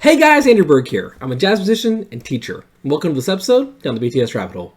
Hey guys, Andrew Berg here. I'm a jazz musician and teacher. Welcome to this episode down the BTS rabbit hole.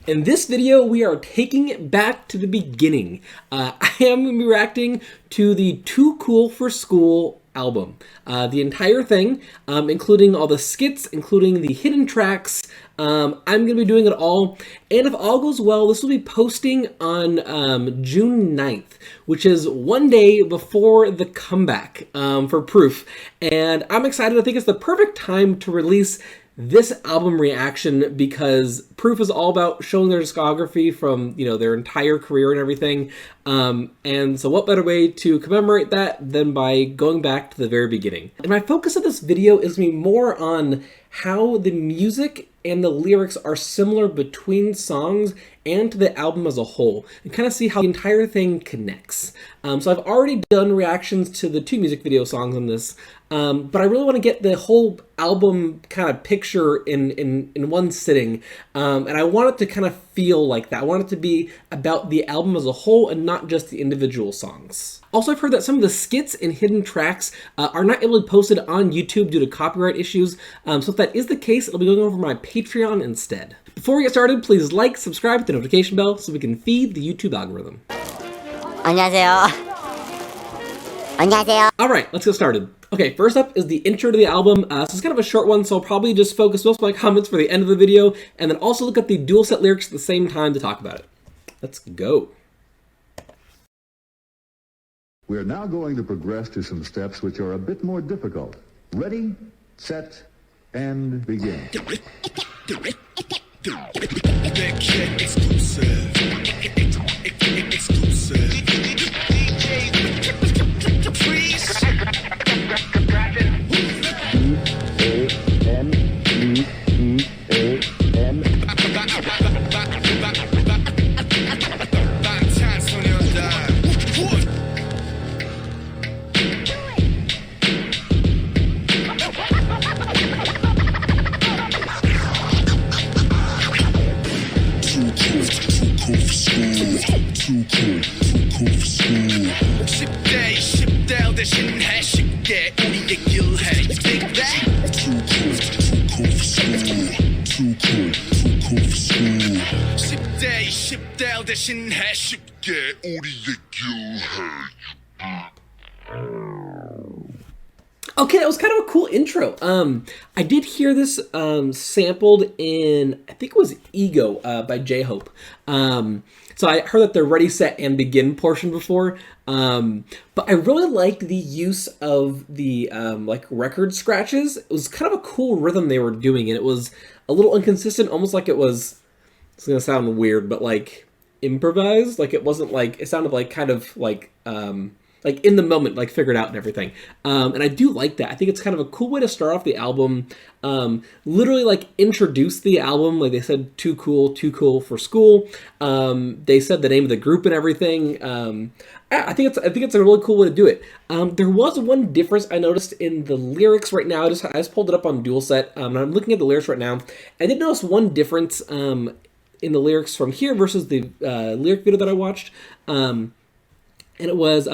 In this video, we are taking it back to the beginning. I am going to be reacting to the Too Cool for School album. The entire thing, including all the skits, including the hidden tracks. I'm going to be doing it all. And if all goes well, this will be posting on June 9th, which is one day before the comeback for Proof. And I'm excited. I think it's the perfect time to release this album reaction because Proof is all about showing their discography from, their entire career and everything. And so what better way to commemorate that than by going back to the very beginning. And my focus of this video is going to be more on how the music and the lyrics are similar between songs and to the album as a whole, and kind of see how the entire thing connects. So I've already done reactions to the 2 music video songs on this, but I really want to get the whole album kind of picture in one sitting, and I want it to kind of feel like that. I want it to be about the album as a whole and not just the individual songs. Also, I've heard that some of the skits and hidden tracks are not able to be posted on YouTube due to copyright issues, so if that is the case, it'll be going over my Patreon instead. Before we get started, please like, subscribe, hit the notification bell so we can feed the YouTube algorithm. 안녕하세요. 안녕하세요. Alright, let's get started. Okay, first up is the intro to the album. So it's kind of a short one, so I'll probably just focus most of my comments for the end of the video, and then also look at the dual set lyrics at the same time to talk about it. Let's go. We are now going to progress to some steps which are a bit more difficult. Ready, set, and begin. Okay, that was kind of a cool intro. I did hear this sampled in, I think it was Ego by J-Hope. So I heard that the Ready, Set, and Begin portion before, but I really liked the use of the record scratches. It was kind of a cool rhythm they were doing, and it was a little inconsistent, almost like it was, it's gonna sound weird, but like improvised. Like it wasn't like, it sounded like kind of like in the moment, like figured out and everything. And I do like that. I think it's kind of a cool way to start off the album. Literally like introduce the album. Like they said, too cool for school. They said the name of the group and everything. I think it's a really cool way to do it. There was one difference I noticed in the lyrics right now. I just pulled it up on dual set, and I'm looking at the lyrics right now. I did notice one difference in the lyrics from here versus the lyric video that I watched. And it was,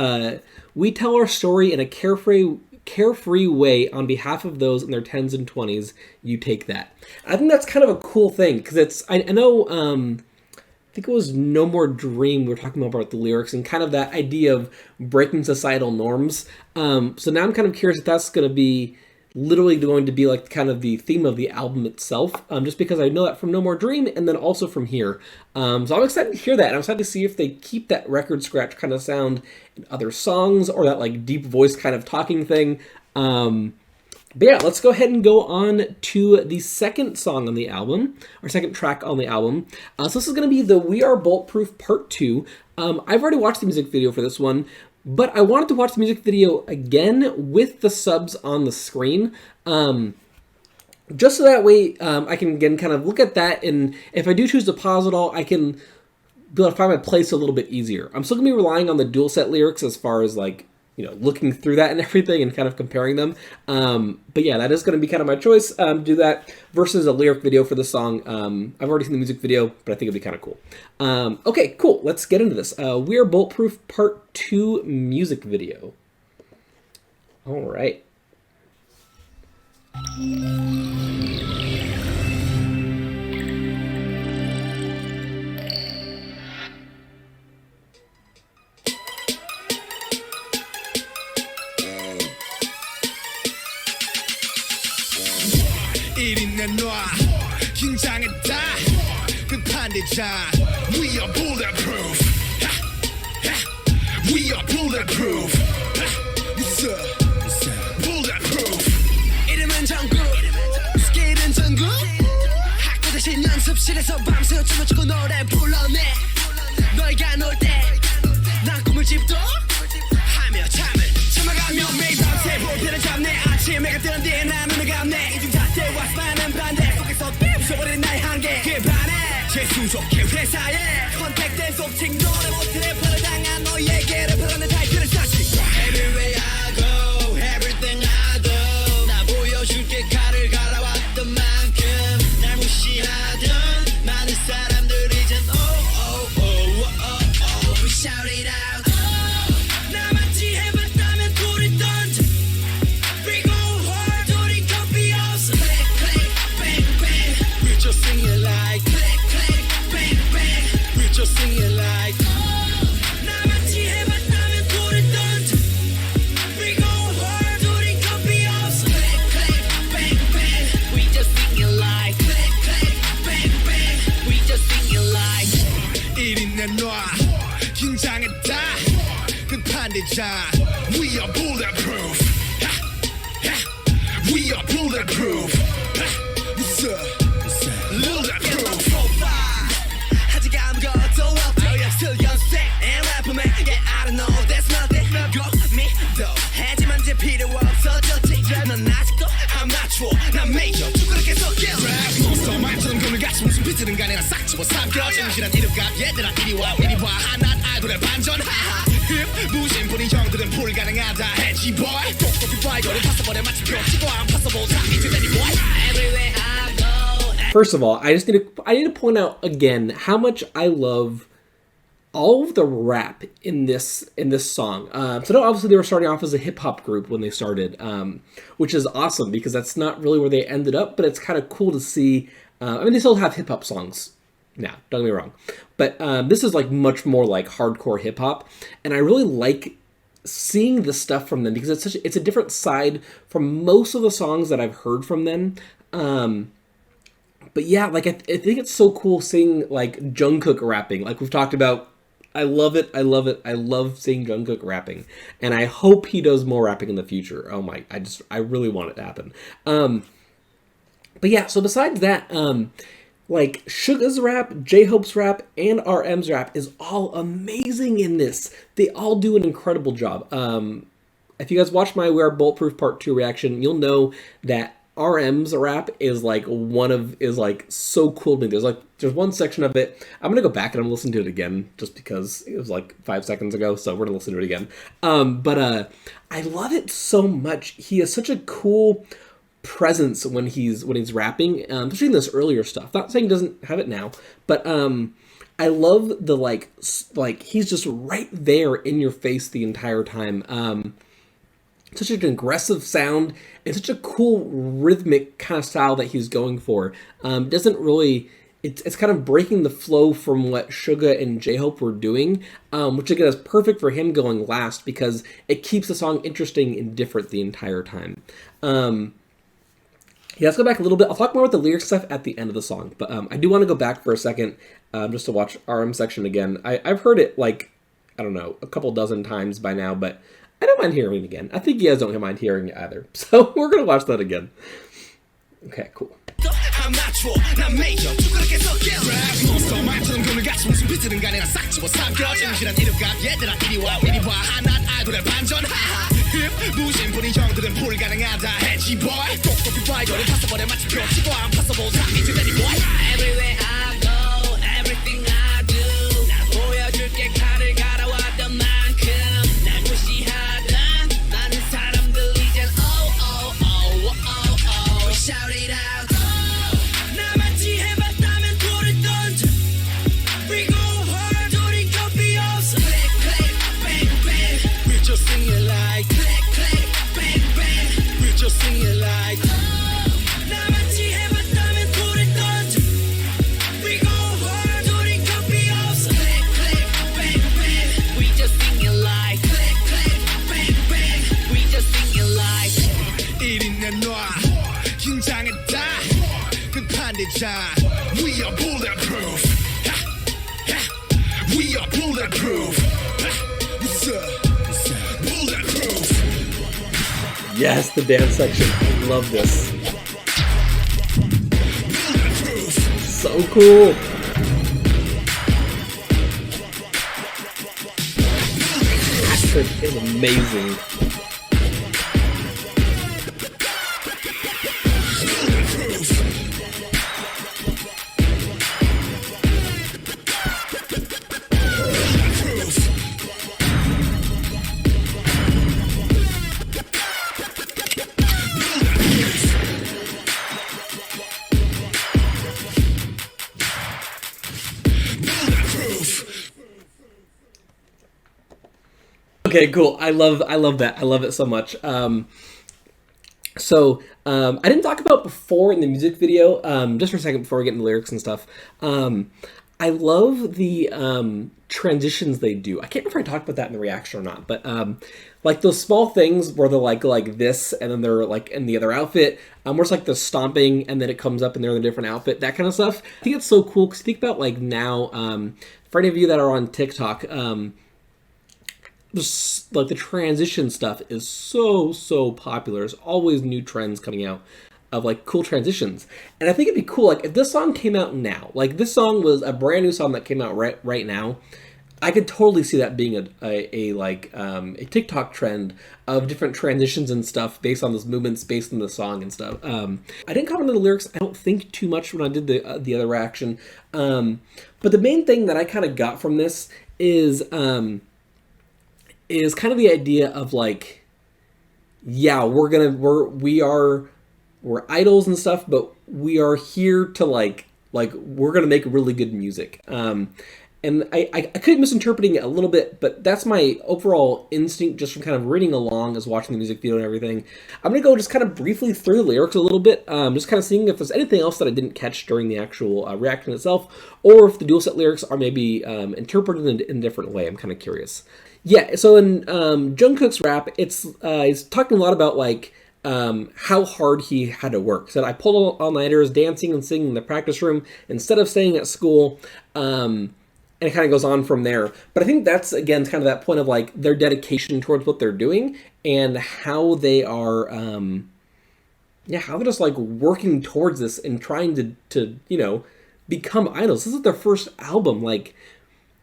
we tell our story in a carefree way on behalf of those in their 10s and 20s. You take that. I think that's kind of a cool thing because it's, I know, I think it was No More Dream we were talking about the lyrics and kind of that idea of breaking societal norms. So now I'm kind of curious if that's going to be literally going to be like kind of the theme of the album itself, just because I know that from No More Dream and then also from here. So I'm excited to hear that, and I'm excited to see if they keep that record scratch kind of sound in other songs or that like deep voice kind of talking thing. But yeah, let's go ahead and go on to the second song on the album, or second track on the album. So this is going to be the We Are Bulletproof Part 2. I've already watched the music video for this one, but I wanted to watch the music video again with the subs on the screen, just so that way I can again kind of look at that, and if I do choose to pause it all, I can be able to find my place a little bit easier. I'm still going to be relying on the dual set lyrics as far as like, looking through that and everything and kind of comparing them. But yeah, that is going to be kind of my choice, do that versus a lyric video for the song. I've already seen the music video, but I think it'd be kind of cool. Okay, cool. Let's get into this. We Are Bulletproof Part 2 music video. All right. We are bulletproof. We are bulletproof. Bulletproof. 이름은 정국. 스케일은 전국. 학교 대신 연습실에서 밤새 춤을 노래 불러내. 너희가 놀 때 난 꿈을 집도 하며 잠을 참아가며 매일 밤새 볼펜을 잡네. 아침에가 뜨는 뒤에 난 눈을 감네. 이중 자체와 많은 반대 속에서 부숴버린 나의 한계. 그 반에 재수속해 회사에 컨택된 속칭 노래 못해 래퍼를 당한 너에게 래퍼라는 타이틀을 썼지. Everywhere I go, everything I do 나 보여줄게 칼을 갈아왔던 만큼 날 무시하던 많은 사람들 이젠 We shout it out. 나같이 해봤다면 돌을 던져. We go hard, 우리 copy 없어. Click, click, bang, bang. We just sing it like click, click, bang, bang. We just sing it like 나같이 해봤다면 돌을 던져. We go hard, 우리 copy 없어. Click, click, bang, bang. We just sing it like click, click, bang, bang. We just sing it like 1인 내놔 긴장했다 급한 대장 We are bulletproof. We are bulletproof. Bulletproof. 아직 아무것도 없지 Still young, sick and rapper man. Yeah, I don't know, that's nothing. Go me though 하지만 이제 필요 없어졌지. 넌 아직도 아마추어 난 메이저 그렇게 섞여 Rap monster 말처럼 그물같이 무슨 비트는 간에 나 싹 집어 삼켜 정신한 이름값 얘들아 이리와 이리와 난 아이돌의 반전 하하 무심뿐인 형들은 불가능하다 해지 boy 똑똑히 봐 이거를 파서버려 마치 펴지고 안 파서보자 이제 되니 boy Everywhere I go. First of all, I need to point out again how much I love all of the rap in this song. So no, obviously they were starting off as a hip hop group when they started, which is awesome because that's not really where they ended up. But it's kind of cool to see. I mean, they still have hip hop songs now. Don't get me wrong, but this is like much more like hardcore hip hop, and I really like seeing the stuff from them because it's a different side from most of the songs that I've heard from them. But yeah, like I think it's so cool seeing like Jungkook rapping, like we've talked about. I love it. I love it. I love seeing Jungkook rapping, and I hope he does more rapping in the future. Oh my, I really want it to happen. But yeah, so besides that, like Suga's rap, J-Hope's rap, and RM's rap is all amazing in this. They all do an incredible job. If you guys watch my We Are Bulletproof Part 2 reaction, you'll know that RM's rap is so cool to me. There's one section of it. I'm gonna go back and I'm gonna listen to it again just because it was like 5 seconds ago, so we're gonna listen to it again. But I love it so much. He has such a cool presence when he's rapping, especially in this earlier stuff. Not saying he doesn't have it now, but I love the like he's just right there in your face the entire time. Such an aggressive sound and such a cool rhythmic kind of style that he's going for. Doesn't really, it's kind of breaking the flow from what Suga and J-Hope were doing, which again is perfect for him going last because it keeps the song interesting and different the entire time. Yeah, let's go back a little bit. I'll talk more about the lyric stuff at the end of the song, but I do want to go back for a second just to watch RM section again. I've heard it like, I don't know, a couple dozen times by now, but I don't mind hearing it again. I think you guys don't mind hearing it either. So we're going to watch that again. Okay, cool. I'm natural, 난 메이저 그렇게 섞여 Rap monster 말처럼 그물같이 무슨 비트는 간에 나 싹 집어 삼켜 정신한 이름값 얘들아 이리와 이리와 난 아이돌의 반전 하하 무심뿐인 형들은 불가능하다 해지 boy 똑똑히 봐 이거를 파서버려 마치 펴지고 안 파서보자 이제 되니 boy Everywhere I go, everything I do 난 보여줄게 칼을 갈아왔던 만큼 날 무시하던 많은 사람들 이젠 We shout it out. 나같이 해봤다면 돌을 던져. We go hard, 우리 copy 없어. Click, click, bang, bang. We just sing it like click, click, bang, time. We are bulletproof. Ha, ha. We are bulletproof. Ha, what's up? Bulletproof. Yes, the dance section. I love this. So cool. Astrid is amazing. Okay, cool. I love that. I love it so much. I didn't talk about before in the music video, just for a second before we get into lyrics and stuff. I love the transitions they do. I can't remember if I talked about that in the reaction or not, but like those small things where they're like this, and then they're like in the other outfit, where it's like the stomping, and then it comes up and they're in a different outfit, that kind of stuff. I think it's so cool because think about like now, for any of you that are on TikTok, like the transition stuff is so popular. There's always new trends coming out of like cool transitions, and I think it'd be cool like if this song came out now, like this song was a brand new song that came out right now. I could totally see that being a TikTok trend of different transitions and stuff based on those movements, based on the song and stuff. I didn't comment on the lyrics. I don't think too much when I did the other reaction, but the main thing that I kind of got from this is kind of the idea of like, yeah, we're idols and stuff, but we are here to like we're gonna make really good music. And I could be misinterpreting it a little bit, but that's my overall instinct just from kind of reading along as watching the music video and everything. I'm gonna go just kind of briefly through the lyrics a little bit, just kind of seeing if there's anything else that I didn't catch during the actual reaction itself, or if the dual set lyrics are maybe interpreted in a different way. I'm kind of curious. Yeah, so in Jungkook's rap, he's talking a lot about like how hard he had to work. He said, I pulled all-nighters, dancing and singing in the practice room instead of staying at school. And it kind of goes on from there. But I think that's, again, kind of that point of like their dedication towards what they're doing and how they are, how they're just like working towards this and trying to become idols. This is their first album. Like,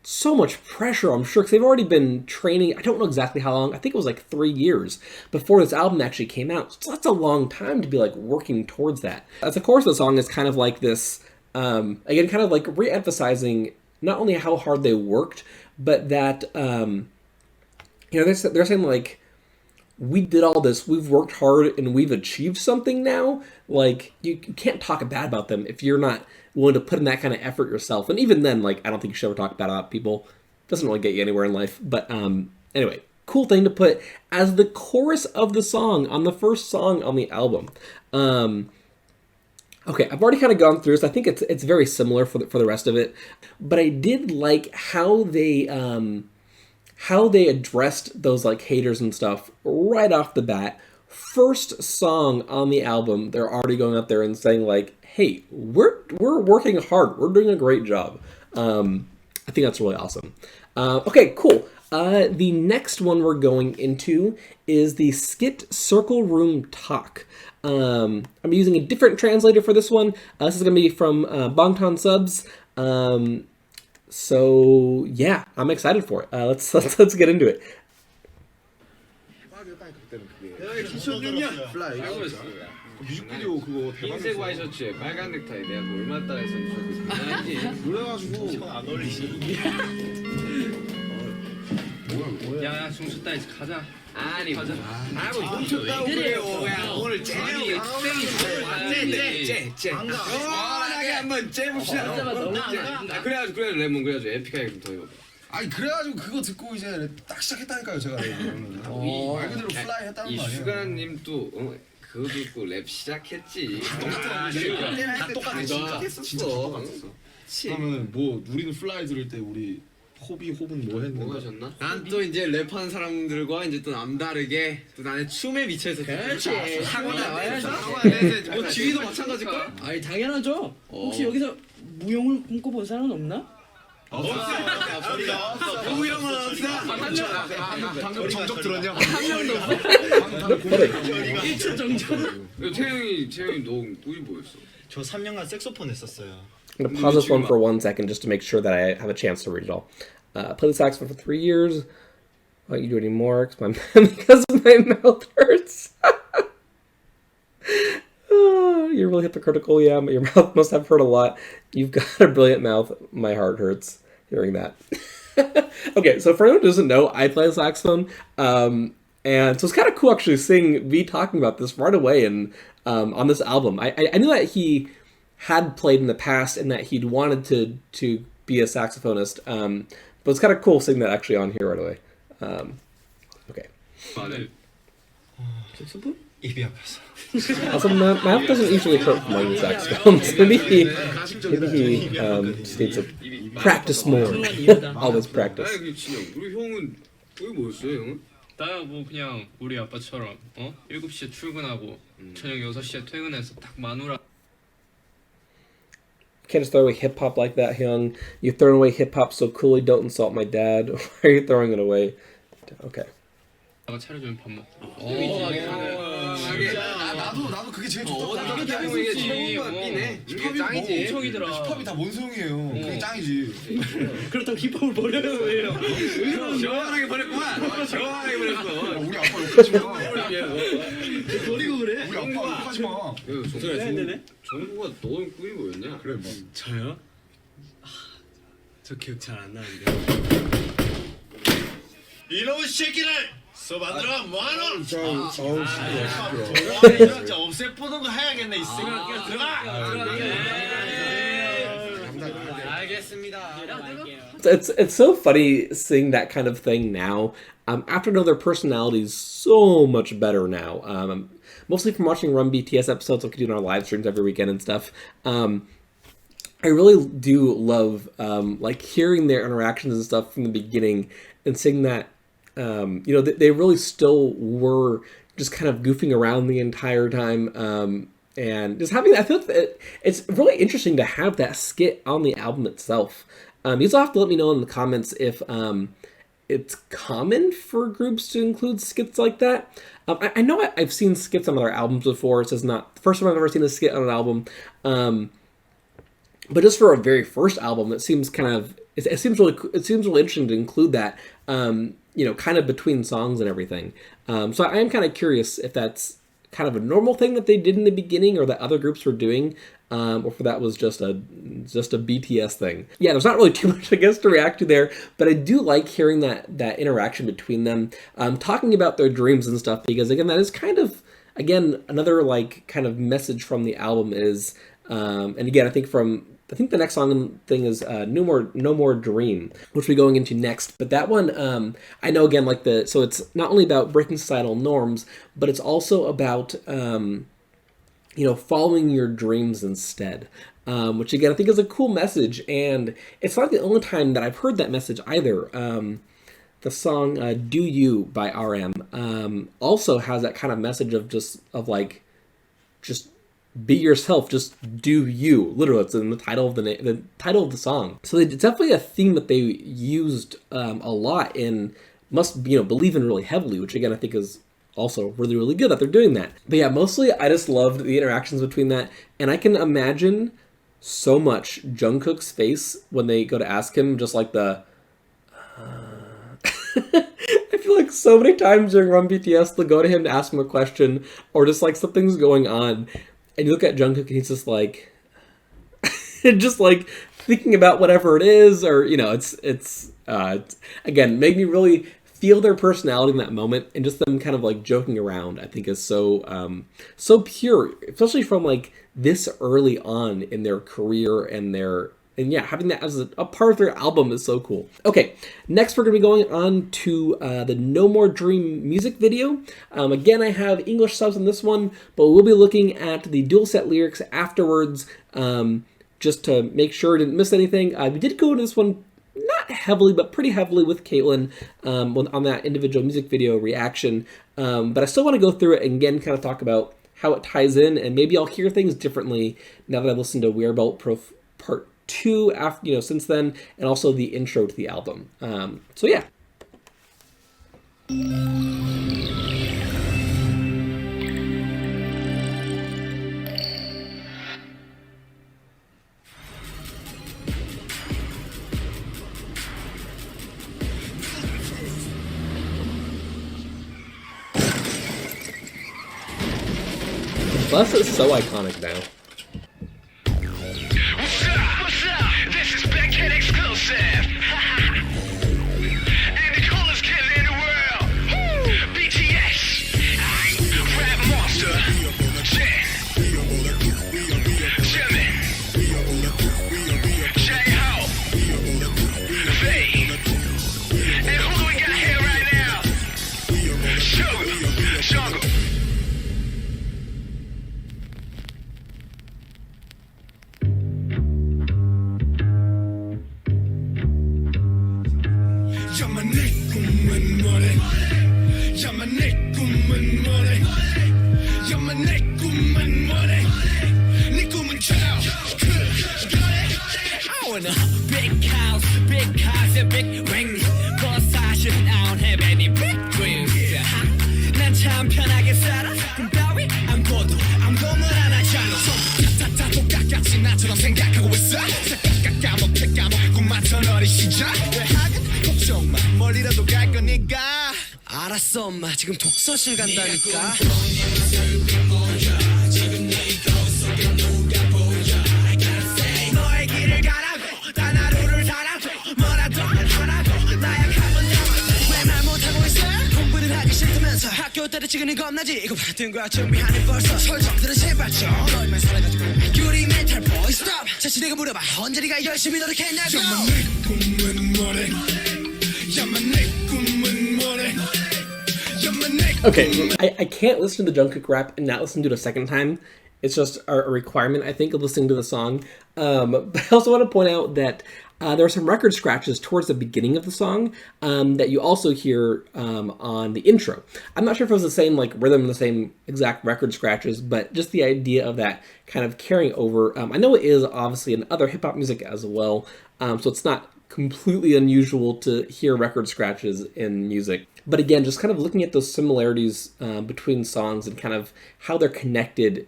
so much pressure, I'm sure, because they've already been training. I don't know exactly how long. I think it was like 3 years before this album actually came out. So that's a long time to be like working towards that. As the chorus of the song is kind of like this, again, kind of like re-emphasizing not only how hard they worked, but that, they're saying like, we did all this, we've worked hard, and we've achieved something now. Like, you can't talk bad about them if you're not willing to put in that kind of effort yourself. And even then, like, I don't think you should ever talk bad about people. It doesn't really get you anywhere in life. But anyway, cool thing to put as the chorus of the song on the first song on the album. Okay, I've already kind of gone through this. I think it's very similar for the rest of it, but I did like how they addressed those like haters and stuff right off the bat. First song on the album, they're already going out there and saying like, "Hey, we're working hard. We're doing a great job." I think that's really awesome. Okay, cool. The next one we're going into is the Skit Circle Room Talk. I'm using a different translator for this one. This is going to be from Bangtan Subs. So yeah, I'm excited for it. Let's get into it. 뮤직비디오 그거 흰색 와이셔츠에 빨간 넥타이 내가 그 얼마 따라 했었는지 그래가지고 안 어울리지. 야 중수 따위 가자. 아니 가자. 뭐 훔쳤다고 그래요. 야 오늘 쟤이 쟤 시원하게 한번 째봅시다. 그래가지고 레몬 그래가지고 에픽하게 좀 더 해봐. 아니 그래가지고 그거 듣고 이제 딱 시작했다니까요 제가. 말 그대로 플라이 했다는 거 아니에요. 슈가님 또 그거 듣고 랩 시작했지. 다 똑같았어. 진짜 똑같았어. 그러면 뭐 우리는 플라이 들을 때 우리 호흡은 뭐 했는데? 뭐가 졌나? 난 또 이제 랩하는 사람들과 이제 또 남다르게 또 나는 춤에 미쳐서 그렇지 하고 나와야지. 뭐 지휘도 마찬가지일걸? 아니 당연하죠. 혹시 여기서 무용을 꿈꿔본 사람은 없나? 무용은 없어. 방금 정적 들었냐? 태영이 너 꿈이 뭐였어? 저 3년간 색소폰 했었어요. I'm gonna pause this one for 1 second just to make sure that I have a chance to read it all. Played the saxophone for 3 years. Why don't you do any more? Because my mouth hurts. Oh, you're really hypocritical, yeah. Your mouth must have hurt a lot. You've got a brilliant mouth. My heart hurts hearing that. Okay, so for anyone who doesn't know, I play the saxophone. And so it's kind of cool actually seeing me talking about this right away and on this album. I knew that he had played in the past and that he'd wanted to be a saxophonist. But it's kind of cool seeing that actually on here right away. Okay. 입이 아파서. Also, my mouth doesn't usually hurt from playing saxophones. Maybe he just needs to practice more. Always practice. 진영, 우리 형은 꿈이 뭐였어요, 형은? 나야 뭐 그냥 우리 아빠처럼 7시에 출근하고 저녁 6시에 퇴근해서 딱 마누라 Can't just throw away hip hop like that, Hyun. You're throwing away hip hop so coolly. Don't insult my dad. Why are you throwing it away? Okay. 차려주면 밥 먹고. 나도 그게 제일 좋다. 이게 최고인 이게 짱이지. 힙합이더라. 힙합이 다 뭔 소용이에요. 그게 짱이지. 그렇다고 힙합을 버려요 왜요? 시원하게 버렸구만. 시원하게 버렸어. 우리 아빠 욕하지 마. 버리고 그래? 우리 아빠 욕하지 마. 정국아, 너는 꿈이 뭐였냐? 그래 뭐. 저요? 저 기억 잘 안 나는데. 이놈의 새끼를 써만들어 뭐하노? 진짜 없애보는 거 해야겠네. 이 생각 들어가. 알겠습니다. It's so funny seeing that kind of thing now. After I know their personalities so much better now. Mostly from watching Run BTS episodes like we do on our live streams every weekend and stuff. I really do love like hearing their interactions and stuff from the beginning and seeing that they really still were just kind of goofing around the entire time. And just having that, I feel like it's really interesting to have that skit on the album itself. You also have to let me know in the comments if it's common for groups to include skits like that. I know I've seen skits on other albums before. It's just not the first time I've ever seen a skit on an album. But just for a very first album, it seems it seems really interesting to include that. Kind of between songs and everything. So I am kind of curious if that's kind of a normal thing that they did in the beginning or that other groups were doing, or if that was just a BTS thing. Yeah, there's not really too much, I guess, to react to there, but I do like hearing that interaction between them, talking about their dreams and stuff, because again, that is kind of, again, another like kind of message from the album is, and again, I think the next song thing is No More Dream, which we're going into next. But that one, I know again, so it's not only about breaking societal norms, but it's also about, following your dreams instead. Which again, I think is a cool message. And it's not the only time that I've heard that message either. The song Do You by RM also has that kind of message of just be yourself, just do you. Literally, it's in the title of the title of the song. So it's definitely a theme that they used a lot and must believe in really heavily, which again I think is also really, really good that they're doing that. But yeah, mostly I just loved the interactions between that, and I can imagine so much Jungkook's face when they go to ask him, just like the. I feel like so many times during Run BTS they'll go to him to ask him a question, or just like something's going on. And you look at Jungkook and he's just like, just like thinking about whatever it is, or it's again made me really feel their personality in that moment, and just them kind of like joking around. I think is so pure, especially from like this early on in their career and having that as a part of their album is so cool. Okay, next we're going to be going on to the No More Dream music video. Again, I have English subs on this one, but we'll be looking at the dual set lyrics afterwards, just to make sure I didn't miss anything. We did go into this one, not heavily, but pretty heavily with Caitlin on that individual music video reaction. But I still want to go through it and again kind of talk about how it ties in, and maybe I'll hear things differently now that I've listened to We Are Bulletproof Part 2 after, since then, and also the intro to the album. So yeah. The bus is so iconic now. What's up? This is Berg exclusive. And the coolest kid in the world. BTS. Rap monster. Jimin. J-Hope. Faye. And who do we got here right now? Sugar. Jungle. I want a big house, big cars and big rings. But 사실 I don't have any big dreams. 난 참 편하게 살아. 꿈 따위 안 꿔도 아무것도 안 하잖아. 다 똑같이 나처럼 생각하고 있어. 까먹게 까먹고 맞춰 너리 시작. 왜 하긴 걱정 마, 멀리라도 갈 거니까. 알았어 엄마, 지금 독서실 간다니까. 너의 길을 가라고, 단 하루를 살아도 뭐라도 하라고. 나약하면 왜 말 못하고 있어? 공부를 하기 싫다면서 학교 때려치기는 겁나지. 이거 같은 거야 준비하는 벌써. 설정들은 제발 좀 너희만 살아가지고. 유리 멘탈 보이 스톱. 자신에게 물어봐 언제 네가 열심히 노력했냐고. 야만 내 꿈은 뭐래? 야만 내 꿈은 뭐래? Okay, I can't listen to the Jungkook rap and not listen to it a second time. It's just a requirement, I think, of listening to the song. But I also want to point out that there are some record scratches towards the beginning of the song that you also hear on the intro. I'm not sure if it was the same like rhythm, the same exact record scratches, but just the idea of that kind of carrying over. I know it is obviously in other hip-hop music as well, so it's not completely unusual to hear record scratches in music. But again, just kind of looking at those similarities between songs and kind of how they're connected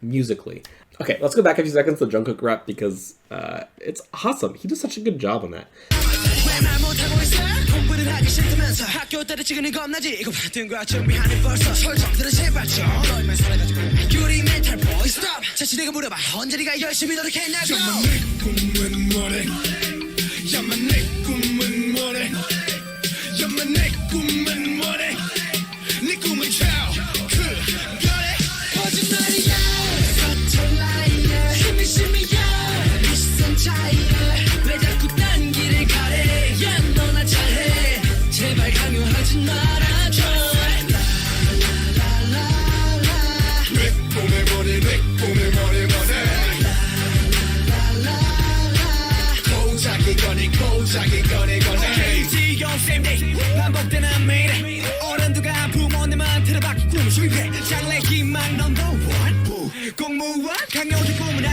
musically. Okay, let's go back a few seconds to the Jungkook rap because it's awesome. He does such a good job on that.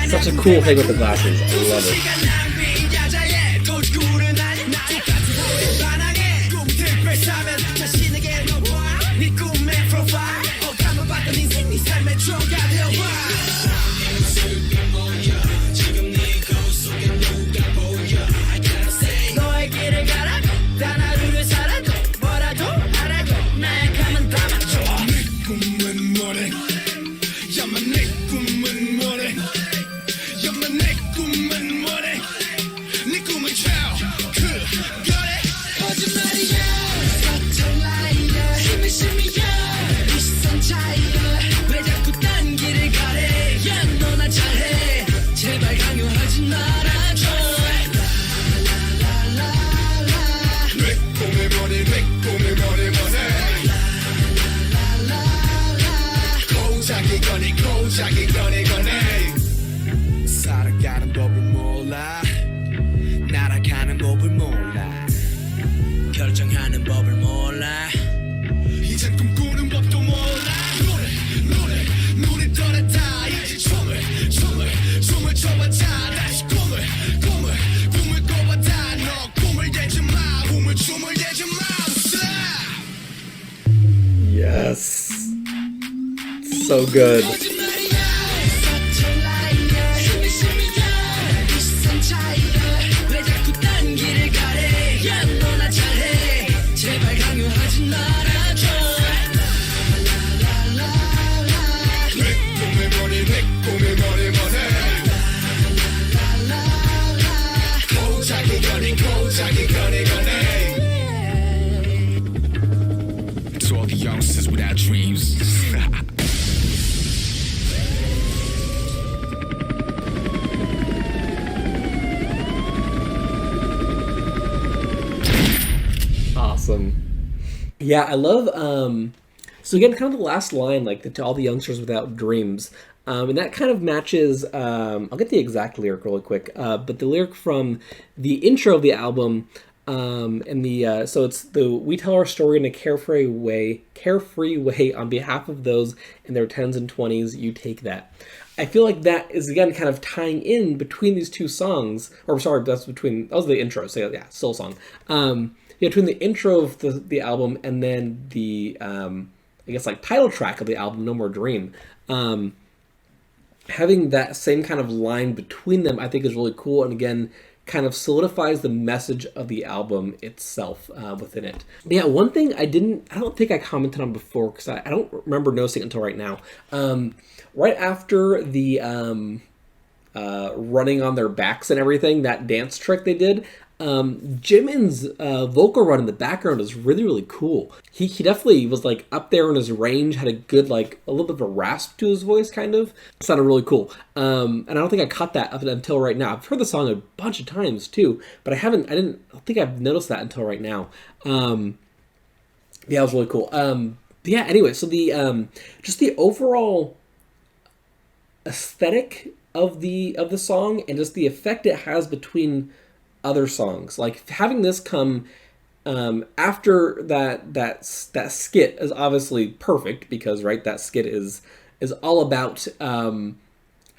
Such a cool thing with the glasses. I love it. So good. To all the youngsters without dreams. Awesome. Yeah, I love so again, kind of the last line, like to all the youngsters without dreams. And that kind of matches I'll get the exact lyric really quick, but the lyric from the intro of the album, and the so it's the we tell our story in a carefree way on behalf of those in their 10s and 20s, you take that. I feel like that is again kind of tying in between these two songs, or sorry, that was the intro, so yeah, soul song. Yeah, between the intro of the album and then the I guess like title track of the album, No More Dream. Having that same kind of line between them, I think, is really cool, and again, kind of solidifies the message of the album itself within it. But yeah, one thing I don't think I commented on before, because I don't remember noticing it until right now. Right after the running on their backs and everything, that dance trick they did, Jimin's vocal run in the background is really, really cool. He definitely was like up there in his range, had a good, like a little bit of a rasp to his voice, kind of. It sounded really cool. And I don't think I caught that up until right now. I've heard the song a bunch of times too, but I don't think I've noticed that until right now. Yeah, it was really cool. Yeah, anyway, so the just the overall aesthetic of the song and just the effect it has between other songs, like having this come after that skit is obviously perfect, because right, that skit is all about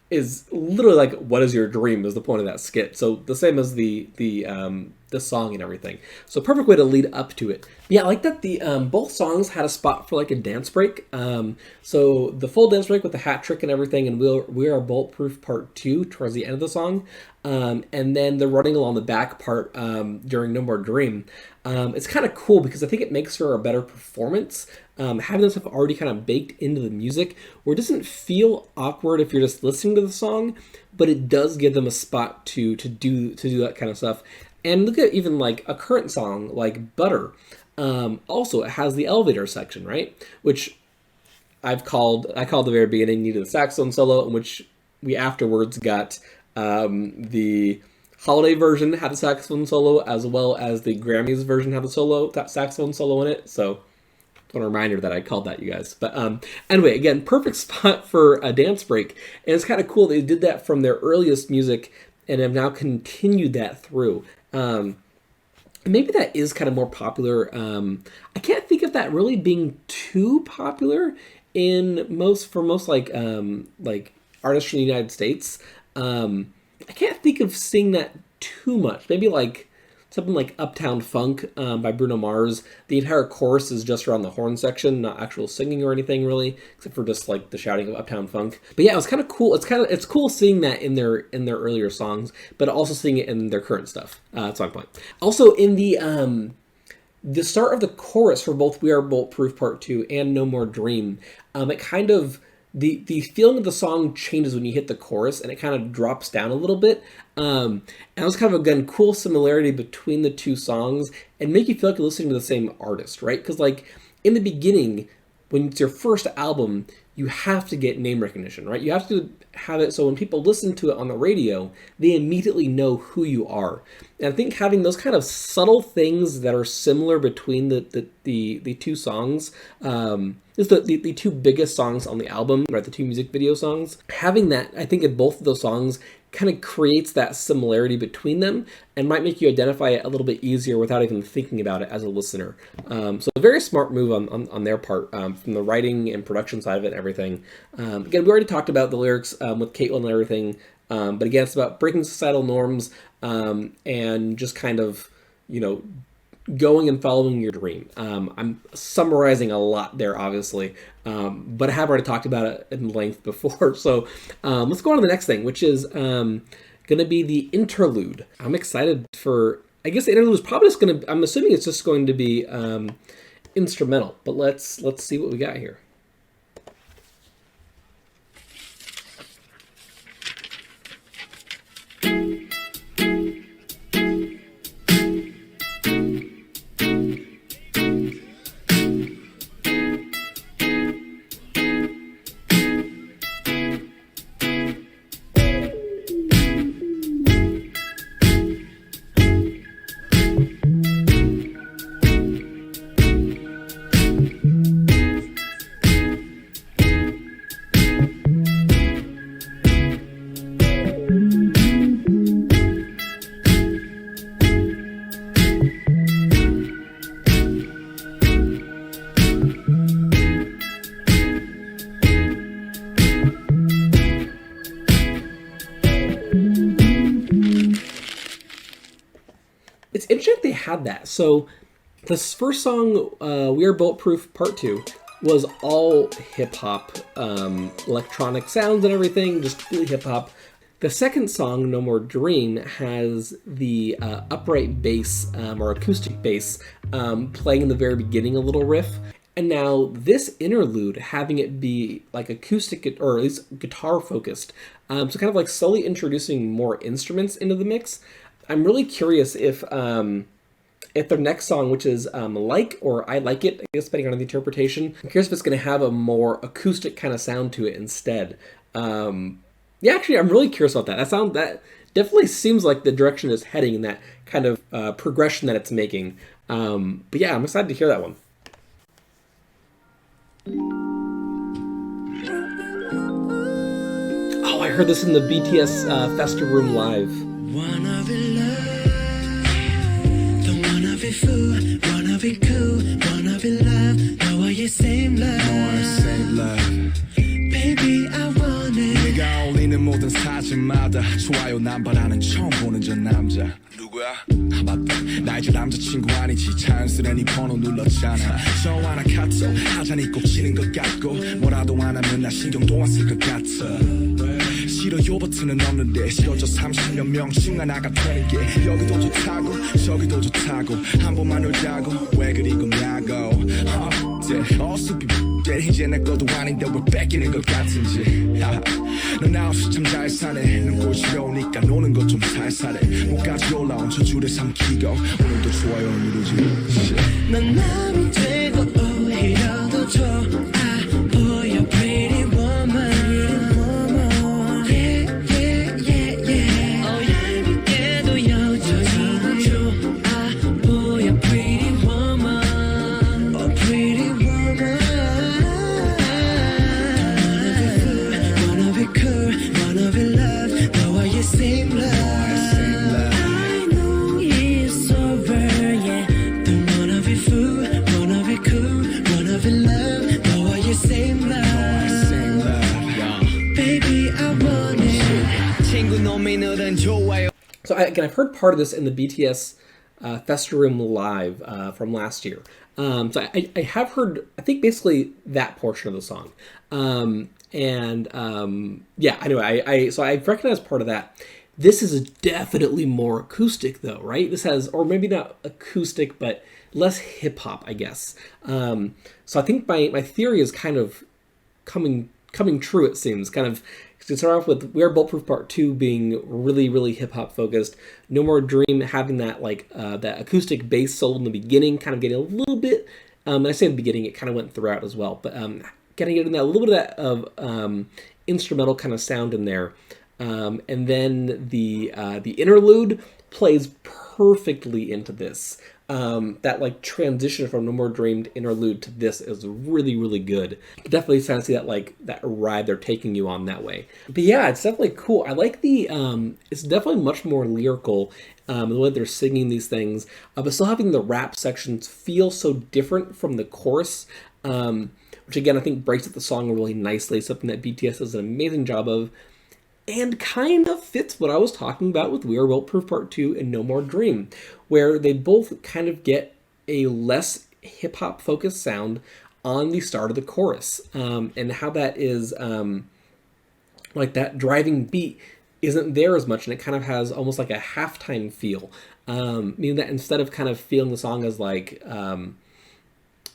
is literally like, what is your dream is the point of that skit. So the same as the song and everything. So perfect way to lead up to it. Yeah, I like that the both songs had a spot for like a dance break. So the full dance break with the hat trick and everything, and We Are Bulletproof Part 2 towards the end of the song. And then the running along the back part during No More Dream. It's kind of cool because I think it makes for a better performance. Having this stuff already kind of baked into the music, where it doesn't feel awkward if you're just listening to the song, but it does give them a spot to do that kind of stuff. And look at even like a current song like Butter. Also, it has the elevator section, right? Which I called the very beginning needed a saxophone solo, in which we afterwards got the holiday version had a saxophone solo, as well as the Grammys version had that saxophone solo in it. So, a reminder that I called that, you guys. But anyway, again, perfect spot for a dance break, and it's kind of cool they did that from their earliest music and have now continued that through. Maybe that is kind of more popular. I can't think of that really being too popular for most like artists from the United States. I can't think of seeing that too much. Maybe like something like Uptown Funk by Bruno Mars. The entire chorus is just around the horn section, not actual singing or anything really, except for just like the shouting of Uptown Funk. But yeah, it was kind of cool. It's cool seeing that in their earlier songs, but also seeing it in their current stuff. That's my point. Also in the start of the chorus for both We Are Bulletproof Part 2 and No More Dream, it kind of the feeling of the song changes when you hit the chorus, and it kind of drops down a little bit. And it was kind of, again, cool similarity between the two songs, and make you feel like you're listening to the same artist, right? Because like in the beginning, when it's your first album, you have to get name recognition, right? You have to have it so when people listen to it on the radio, they immediately know who you are. And I think having those kind of subtle things that are similar between the two songs, is the two biggest songs on the album, right? The two music video songs. Having that, I think, in both of those songs kind of creates that similarity between them and might make you identify it a little bit easier without even thinking about it as a listener. So a very smart move on their part, from the writing and production side of it and everything. Again, we already talked about the lyrics with Caitlin and everything, but again, it's about breaking societal norms and just kind of, going and following your dream. I'm summarizing a lot there, obviously, but I have already talked about it in length before. So let's go on to the next thing, which is going to be the interlude. I'm excited for, I guess the interlude is probably just going to, I'm assuming it's just going to be instrumental, but let's see what we got here. It's interesting they had that. So this first song, We Are Bulletproof Part 2, was all hip-hop, electronic sounds and everything, just completely hip-hop. The second song, No More Dream, has the upright bass, or acoustic bass, playing in the very beginning, a little riff. And now this interlude, having it be like acoustic, or at least guitar-focused, so kind of like slowly introducing more instruments into the mix. I'm really curious if their next song, which is Like, or I Like It, I guess depending on the interpretation, I'm curious if it's going to have a more acoustic kind of sound to it instead. Yeah, actually, I'm really curious about that. That definitely seems like the direction it's heading in that kind of progression that it's making. But yeah, I'm excited to hear that one. Oh, I heard this in the BTS Festa Room Live. Wanna be loved, don't wanna be fool, wanna be cool, wanna be loved, 너와의 same love, baby I want it. 네가 올리는 모든 사진마다 좋아요 남발하는 처음 보는 저 남자 누구야? 아 맞다 나 이제 남자친구 아니지 자연스레 네 번호 눌렀잖아 전화나 카톡 하자니 꼭 치는 것 같고 뭐라도 안 하면 나 신경도 안 쓸 것 같아 싫어요 버튼은 없는데 싫어져 30몇 명씩 하나가 되는 게 여기도 좋다고 저기도 좋다고 한 번만 놀자고 왜 그리 겁냐고 어수피 이제 내 것도 아닌데 왜 뺏기는 것 같은지 넌 나 없이 참 잘 사네 눈꽃이 오니까 노는 것 좀 살살해 목까지 올라온 저 줄에 삼키고 오늘도 좋아요 누르지 넌 남이 되고 오히려 더 좋아 보여 pretty woman So again, I've heard part of this in the BTS Festa Room Live from last year. So I have heard, I think, basically that portion of the song. Yeah, anyway, so I've recognized part of that. This is definitely more acoustic, though, right? This has, or maybe not acoustic, but less hip-hop, I guess. So I think my theory is kind of coming true, it seems. Kind of, to start off with We Are Bulletproof Part 2 being really, really hip-hop focused. No More Dream having that, like, that acoustic bass solo in the beginning, kind of getting a little bit, and I say in the beginning, it kind of went throughout as well, but getting that, a little bit of that instrumental kind of sound in there. And then the interlude plays perfectly into this. That like transition from No More Dream to interlude to this is really, really good. You can definitely kind of see that like that ride they're taking you on that way. But yeah, it's definitely cool. I like the it's definitely much more lyrical the way they're singing these things, but still having the rap sections feel so different from the chorus. Which again I think breaks up the song really nicely. Something that BTS does an amazing job of. And kind of fits what I was talking about with We Are Bulletproof Part 2 and No More Dream, where they both kind of get a less hip hop focused sound on the start of the chorus, and how that is like that driving beat isn't there as much, and it kind of has almost like a halftime feel, meaning that instead of kind of feeling the song as like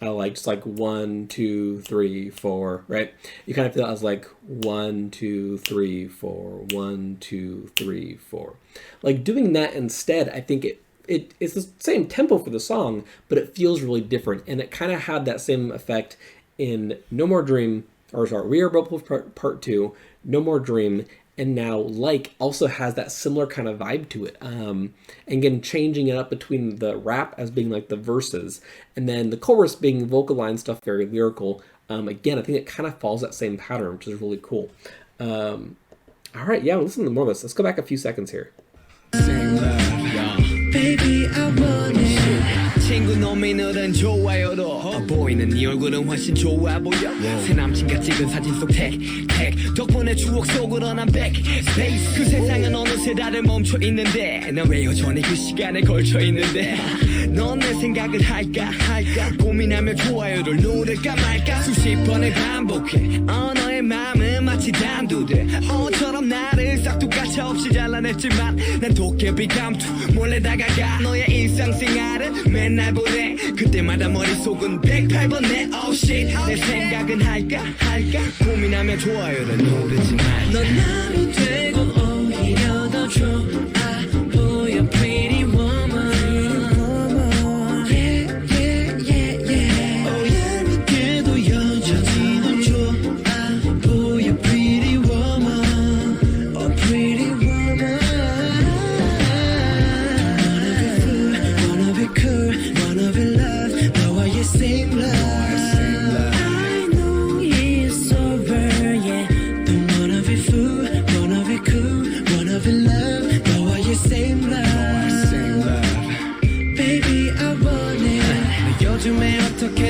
just like 1, 2, 3, 4, right? You kind of feel it as like 1, 2, 3, 4, 1, 2, 3, 4. Like doing that instead, I think it's the same tempo for the song, but it feels really different, and it kind of had that same effect in No More Dream, or sorry, We Are Bulletproof Part 2, No More Dream, and now Like also has that similar kind of vibe to it. And again, changing it up between the rap as being like the verses, and then the chorus being vocal line stuff, very lyrical. Again, I think it kind of follows that same pattern, which is really cool. All right, yeah, listen to more of this. Let's go back a few seconds here. Baby, I want it. 친구 놈이 너는 좋아요로 보이는 네 얼굴은 훨씬 좋아 보여 새 남친과 찍은 사진 속 택 덕분에 추억 속으로 난 백스페이스 그 세상은 어느새 다들 멈춰 있는데 난 왜 여전히 그 시간에 걸쳐 있는데 넌 내 생각을 할까 고민하며 좋아요를 누를까 말까 수십 번을 반복해 너의 마음은 마치 단두대 어처럼 나를 싹둑가차 없이 잘라냈지만 난 도깨비 감투 몰래 다가가 너의 일상생활은 맨날 보내 그때마다 머릿속은 108번 내 oh shit 내 생각은 할까 고민하며 좋아요를 누르지 말자 넌 남이 되고 오히려 더 좋아 보여 pretty woman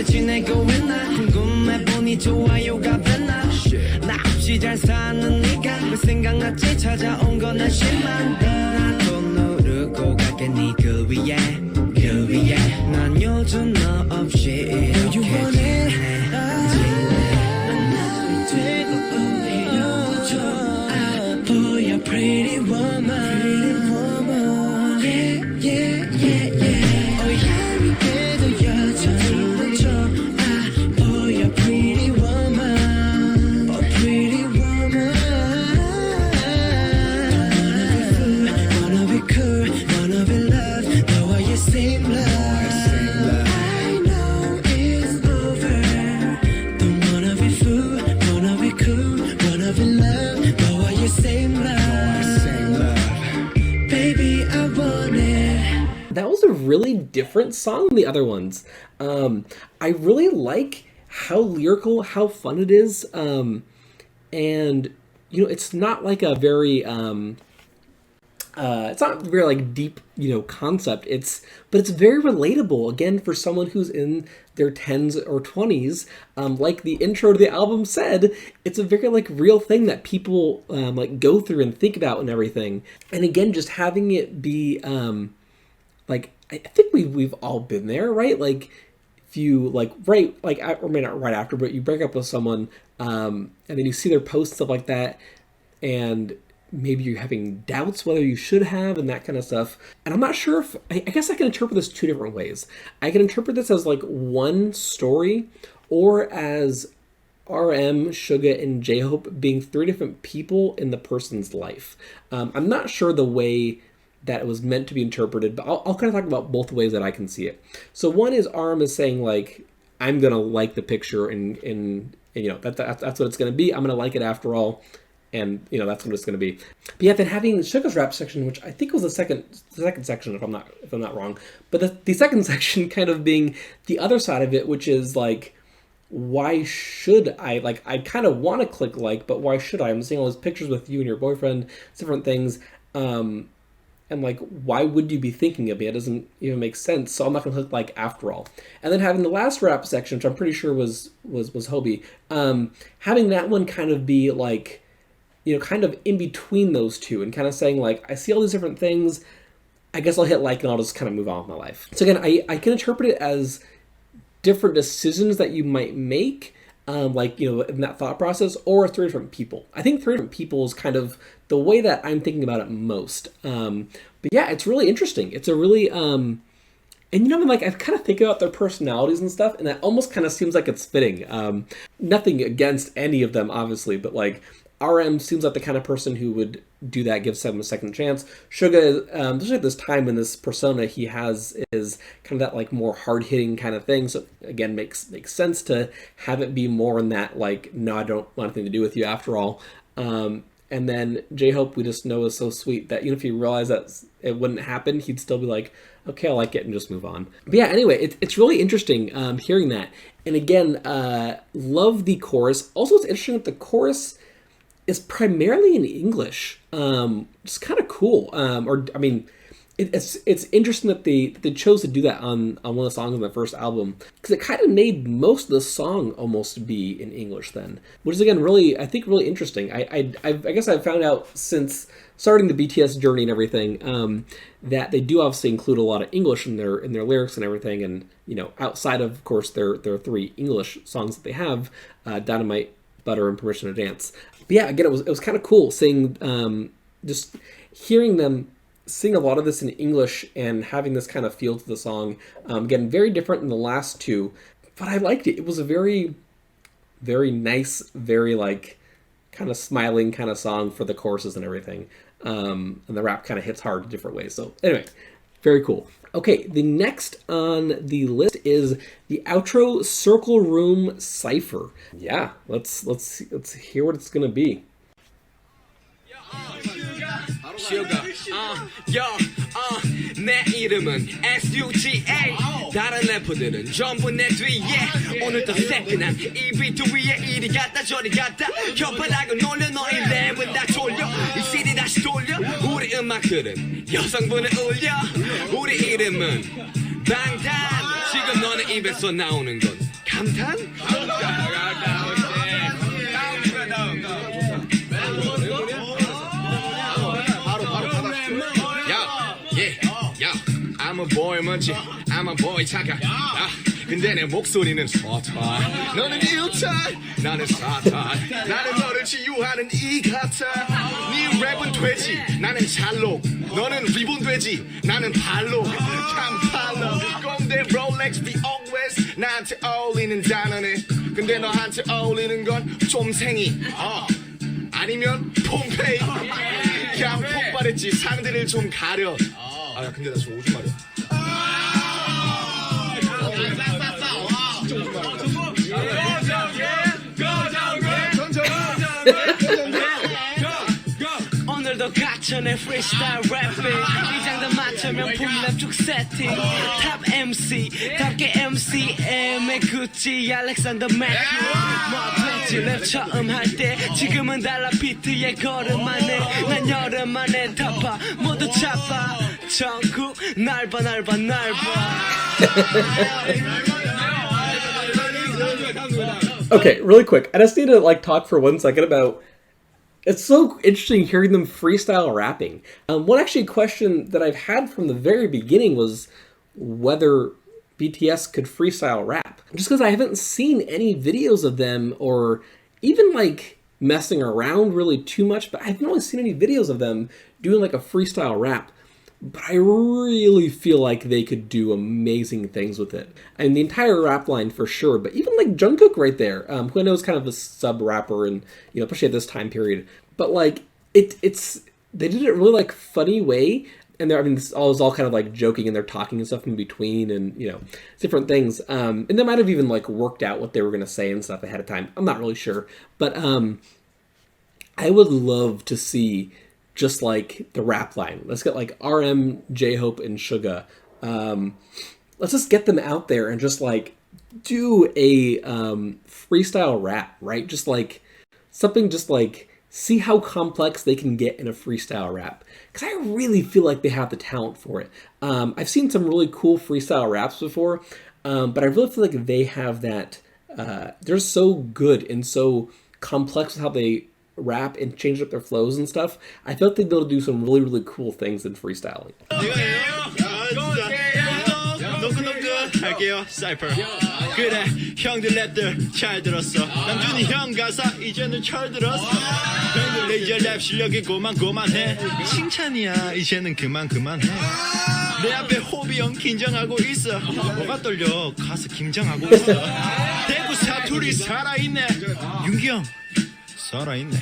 지내고 있나 궁금해 보니 좋아요가 됐나 나 없이 잘 사는 네가 왜 생각났지 찾아온 건 한심한 나도 누르고 갈게 네 그 위에 난 요즘 너 없이 이렇게 지내 난 되고 오히려 좋아 보여 pretty woman really different song than the other ones. I really like how lyrical, how fun it is, and you know, it's not like a very it's not very like deep, you know, concept. But it's very relatable. Again, for someone who's in their 10s or 20s, like the intro to the album said, it's a very like real thing that people like go through and think about and everything. And again, just having it be like, I think we've all been there, right? Like if you like or maybe not right after, but you break up with someone, and then you see their posts, stuff like that, and maybe you're having doubts whether you should have and that kind of stuff. And I'm not sure if, I guess I can interpret this two different ways. I can interpret this as like one story, or as RM, Suga, and J-Hope being three different people in the person's life. I'm not sure the way that it was meant to be interpreted, but I'll kind of talk about both ways that I can see it. So one is RM is saying like, I'm gonna like the picture and you know, that's what it's gonna be. I'm gonna like it after all, and you know, that's what it's gonna be. But yeah, then having Suga's rap section, which I think was the second section, if I'm not wrong. But the second section kind of being the other side of it, which is like, why should I, like, I kind of want to click like, but why should I? I'm seeing all those pictures with you and your boyfriend, different things. And like, why would you be thinking of me? It doesn't even make sense. So I'm not gonna click like after all. And then having the last rap section, which I'm pretty sure was Hobie, having that one kind of be like, you know, kind of in between those two, and kind of saying like, I see all these different things, I guess I'll hit like and I'll just kind of move on with my life. So again, I can interpret it as different decisions that you might make, like, you know, in that thought process, or three different people. I think three different people is kind of the way that I'm thinking about it most. But yeah, it's really interesting. It's a really, and you know, like I kind of think about their personalities and stuff, and that almost kind of seems like it's fitting. Nothing against any of them, obviously, but like RM seems like the kind of person who would do that, give them a second chance. Suga, especially at this time in this persona he has, is kind of that like more hard-hitting kind of thing. So again, makes sense to have it be more in that like, no, I don't want anything to do with you after all. And then J-Hope, we just know is so sweet that even if he realized that it wouldn't happen, he'd still be like, okay, I like it, and just move on. But yeah, anyway, it's really interesting hearing that. And again, love the chorus. Also, it's interesting that the chorus is primarily in English. It's kind of cool. It's interesting that they chose to do that on one of the songs on the first album, because it kind of made most of the song almost be in English then, which is again really, I think, really interesting. I guess I've found out since starting the BTS journey and everything, that they do obviously include a lot of English in their lyrics and everything, and you know, outside of course their three English songs that they have, Dynamite, Butter, and Permission to Dance. But yeah, again, it was kind of cool seeing, just hearing them sing a lot of this in English and having this kind of feel to the song. Again, very different than the last two, but I liked it. It was a very, very nice, very like kind of smiling kind of song for the choruses and everything. And the rap kind of hits hard in different ways. So anyway, very cool. Okay, the next on the list is the outro Circle Room Cypher. Yeah, let's hear what it's gonna be. 내 이름은 SUGA 다른 래퍼들은 전부 내 뒤에 오늘도 새끈한 이 비트 위에 이리 갔다 저리 갔다 혓바닥을 놀려 너희 랩은 다 졸려 이 CD 다시 돌려 우리 음악들은 여성분을 울려 우리 이름은 방탄 지금 너네 입에서 나오는 건 감탄? I'm a boy 먼지 I'm a boy 차가 근데 내 목소리는 서탈 너는 일탈 나는 사탈 나는 너를 치유하는 이 가탈 네 랩은 돼지 나는 찰록 너는 리본 돼지 나는 발로 캄팔로 꼰대 롤렉스 be always 나한테 어울리는 단어네 근데 너한테 어울리는 건 좀생이 아니면 폼페이 그냥 폭발했지 상대를 좀 가려 아 근데 나 지금 오줌 마려 오늘도 가천의 프리스타일 래핑 이 장단 맞춰 명품 랩축 세팅 탑 MC 답게 MCM의 구찌 알렉산더 맥큐 뭐든지 랩 처음 할 때 지금은 달라 비트에 걸음만 해난 여름 만에 타파 모두 차파 전국 날봐 Okay, really quick. I just need to like talk for 1 second about. It's so interesting hearing them freestyle rapping. One actually question that I've had from the very beginning was whether BTS could freestyle rap. Just because I haven't seen any videos of them or even like messing around really too much, but I haven't really seen any videos of them doing like a freestyle rap. But I really feel like they could do amazing things with it. And the entire rap line for sure, but even like Jungkook right there, who I know is kind of a sub rapper and, you know, especially at this time period. But like it's they did it really like funny way. And I mean, this was all kind of like joking and they're talking and stuff in between and, you know, different things. And they might have even like worked out what they were going to say and stuff ahead of time. I'm not really sure. But I would love to see just like the rap line. Let's get like RM, J-Hope, and Suga. Let's just get them out there and just like do a freestyle rap, right? Just like something, just like see how complex they can get in a freestyle rap. Because I really feel like they have the talent for it. I've seen some really cool freestyle raps before, but I really feel like they have that. They're so good and so complex with how they rap and changed up their flows and stuff, I feel like they'd be able to do some really, really cool things in freestyling. 할게요 사이퍼 그래 형들 랩들 잘 들었어 남준이 형 가사 이제는 잘 들었어 형들 내 이제 랩 실력이 고만해 칭찬이야 이제는 그만해 내 앞에 호비 형 긴장하고 있어 뭐가 떨려 가서 긴장하고 있어 대구 사투리 살아있네 윤기 형 살아있네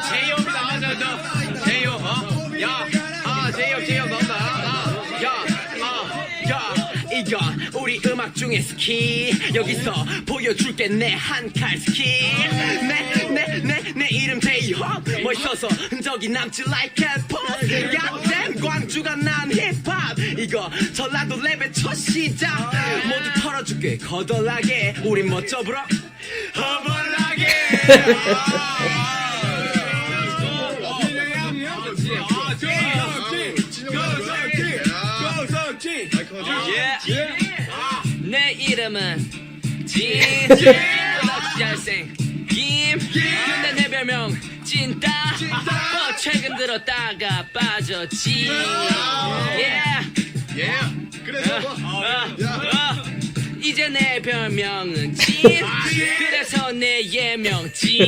제이홉 나와줘 너 제이홉 제이홉 넣었다 이건 우리 음악 중에 스킬 여기서 보여줄게 내 한 칼 스킬 내 이름 제이홉 멋있어서 흔적이 남지 like cat-pop 야댐 광주가 난 힙합 이거 전라도 랩의 첫 시작 모두 털어줄게 거덜나게 우린 멋져 불어 허벌나게 내 이름은 진 잘생 김 근데 내 별명 찐따 최근 들었다가 빠졌지 이제 내 별명은 진 그래서 내 예명 진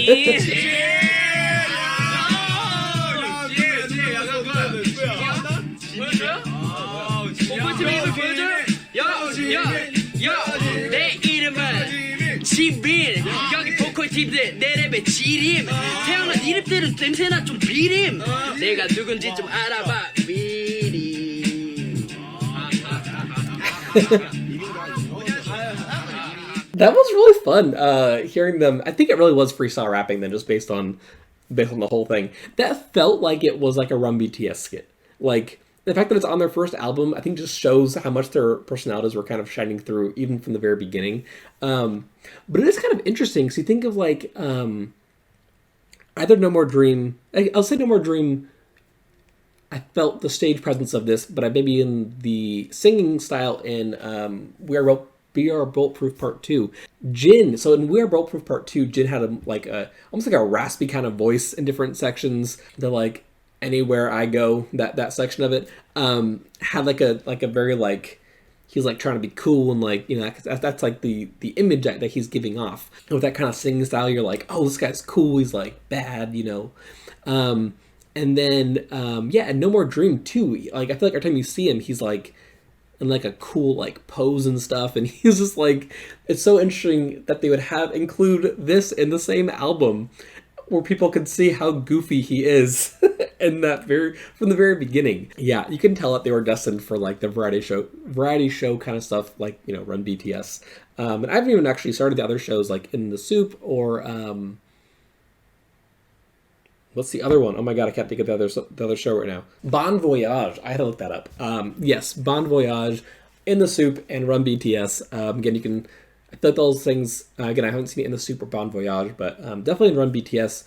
내 이름은 지빈 여기 보컬 팀들 내 랩의 지림 태어난 이름대로 냄새나 좀 비림 내가 누군지 좀 알아봐 비림 That was really fun, hearing them. I think it really was freestyle rapping then, just based on the whole thing. That felt like it was like a Run BTS skit. Like, the fact that it's on their first album, I think just shows how much their personalities were kind of shining through, even from the very beginning. But it is kind of interesting, because you think of, like, either No More Dream... I'll say No More Dream, I felt the stage presence of this, but I maybe in the singing style in We Are Bulletproof Part 2. Jin, so in We Are Bulletproof Part 2, Jin had almost like a raspy kind of voice in different sections. The like Anywhere I Go, that section of it, had like a very like, he's like trying to be cool and like, you know, that's like the image that he's giving off. And with that kind of singing style, you're like, oh, this guy's cool, he's like bad, you know. And then, and No More Dream too. Like, I feel like every time you see him, he's like in like a cool like pose and stuff, and he's just like, it's so interesting that they would include this in the same album, where people could see how goofy he is, in from the very beginning. Yeah, you can tell that they were destined for like the variety show kind of stuff, like, you know, Run BTS. And I haven't even actually started the other shows, like In the Soup or what's the other one? Oh my god, I can't think of the other show right now. Bon Voyage. I had to look that up. Yes, Bon Voyage, In the Soup, and Run BTS. Again, you can... I feel like those things... again, I haven't seen it In the Soup or Bon Voyage, but definitely in Run BTS.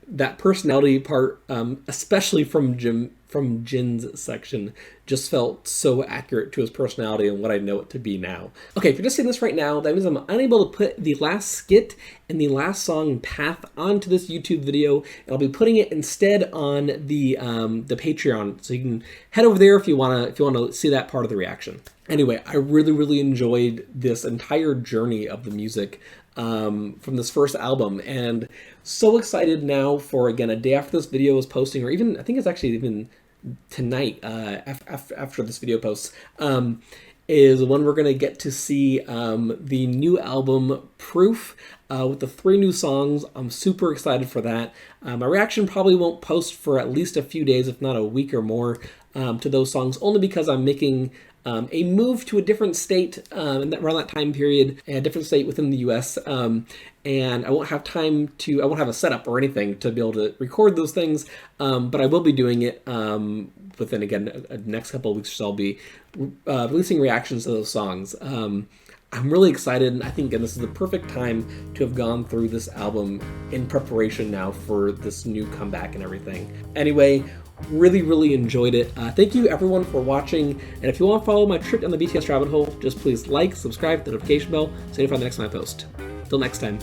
That personality part, especially from Jin's section, just felt so accurate to his personality and what I know it to be now. Okay, if you're just seeing this right now, that means I'm unable to put the last skit and the last song Path onto this YouTube video, and I'll be putting it instead on the Patreon, so you can head over there if you wanna see that part of the reaction. Anyway, I really, really enjoyed this entire journey of the music from this first album, and so excited now for, again, a day after this video is posting, or even, I think it's actually even tonight, after this video posts, is when we're going to get to see the new album, Proof, with the 3 new songs. I'm super excited for that. My reaction probably won't post for at least a few days, if not a week or more, to those songs, only because I'm making a move to a different state around that time period, a different state within the US, and I won't have I won't have a setup or anything to be able to record those things, but I will be doing it within, again, the next couple of weeks or so. I'll be releasing reactions to those songs. I'm really excited, and I think, again, this is the perfect time to have gone through this album in preparation now for this new comeback and everything. Anyway, really, really enjoyed it. Thank you, everyone, for watching, and if you want to follow my trip down the BTS rabbit hole, just please like, subscribe, the notification bell, so you find the next time I post. Till next time.